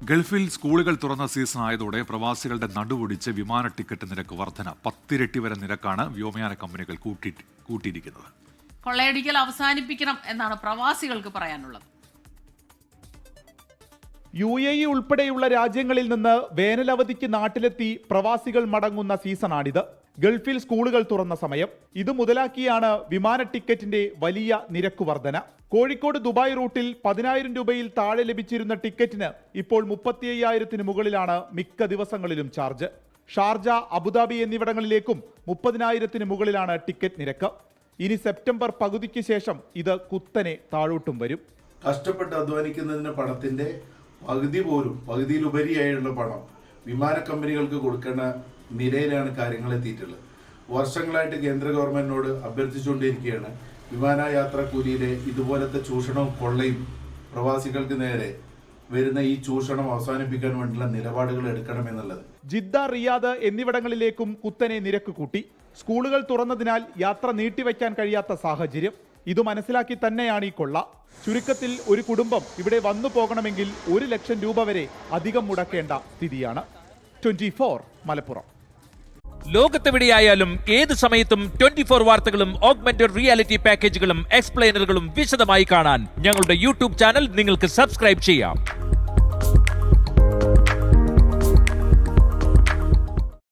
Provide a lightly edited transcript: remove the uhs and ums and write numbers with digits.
ഗൾഫിൽ സ്കൂളുകൾ തുറന്ന സീസൺ ആയതോടെ പ്രവാസികളുടെ നടുവൊടിച്ച് വിമാന ടിക്കറ്റ് നിരക്ക് വർധന 10 ഇരട്ടി വരെ നിരക്കാണ് വ്യോമയാന കമ്പനികൾ കൂട്ടിയിരിക്കുന്നത്. കൊള്ളയടിക്കൽ അവസാനിപ്പിക്കണം എന്നാണ് പ്രവാസികൾക്ക് പറയാനുള്ളത്. UAE ഉൾപ്പെടെയുള്ള രാജ്യങ്ങളിൽ നിന്ന് വേനലവധിക്ക് നാട്ടിലെത്തി പ്രവാസികൾ മടങ്ങുന്ന സീസണാണിത്. ഗൾഫിൽ സ്കൂളുകൾ തുറന്ന സമയം ഇത് മുതലാക്കിയാണ് വിമാന ടിക്കറ്റിന്റെ വലിയ നിരക്ക് വർധന. കോഴിക്കോട് ദുബായ് റൂട്ടിൽ 10,000 രൂപയിൽ താഴെ ലഭിച്ചിരുന്ന ടിക്കറ്റിന് ഇപ്പോൾ 35,000-ന് മുകളിലാണ് മിക്ക ദിവസങ്ങളിലും ചാർജ്. ഷാർജ, അബുദാബി എന്നിവിടങ്ങളിലേക്കും 30,000-ന് മുകളിലാണ് ടിക്കറ്റ് നിരക്ക്. ഇനി സെപ്റ്റംബർ പകുതിക്ക് ശേഷം ഇത് കുത്തനെ താഴോട്ടും വരും. കഷ്ടപ്പെട്ട് അധ്വാനിക്കുന്നതിന് പണത്തിന്റെ പകുതിയിലുപരിയായുള്ള പണം വിമാന കമ്പനികൾക്ക് കൊടുക്കേണ്ട നിലയിലാണ് കാര്യങ്ങൾ എത്തിയിട്ടുള്ളത്. വർഷങ്ങളായിട്ട് കേന്ദ്ര ഗവൺമെന്റിനോട് അഭ്യർത്ഥിച്ചുകൊണ്ടിരിക്കുകയാണ് വിമാനയാത്രാ കൂലിയിലെ ഇതുപോലത്തെ ചൂഷണവും കൊള്ളയും പ്രവാസികൾക്ക് നേരെ വരുന്ന ഈ ചൂഷണം അവസാനിപ്പിക്കാൻ വേണ്ടിയുള്ള നിലപാടുകൾ എടുക്കണമെന്നുള്ളത്. ജിദ്ദ, റിയാദ് എന്നിവിടങ്ങളിലേക്കും കുത്തനെ നിരക്ക് കൂട്ടി. സ്കൂളുകൾ തുറന്നതിനാൽ യാത്ര നീട്ടിവെക്കാൻ കഴിയാത്ത സാഹചര്യം. ഇത് മനസ്സിലാക്കി തന്നെയാണ് ഈ കൊള്ള. ചുരുക്കത്തിൽ ഒരു കുടുംബം ഇവിടെ വന്നു പോകണമെങ്കിൽ 1 ലക്ഷം രൂപ വരെ അധികം മുടക്കേണ്ട സ്ഥിതിയാണ്. 24 മലപ്പുറം. ലോകത്തെവിടെയായാലും ഏത് സമയത്തും 24 വാർത്തകളും ഓഗ്മെന്റഡ് റിയാലിറ്റി പാക്കേജുകളും എക്സ്പ്ലെയിനറുകളും വിശദമായി കാണാൻ ഞങ്ങളുടെ യൂട്യൂബ് ചാനൽ നിങ്ങൾക്ക് സബ്സ്ക്രൈബ് ചെയ്യാം.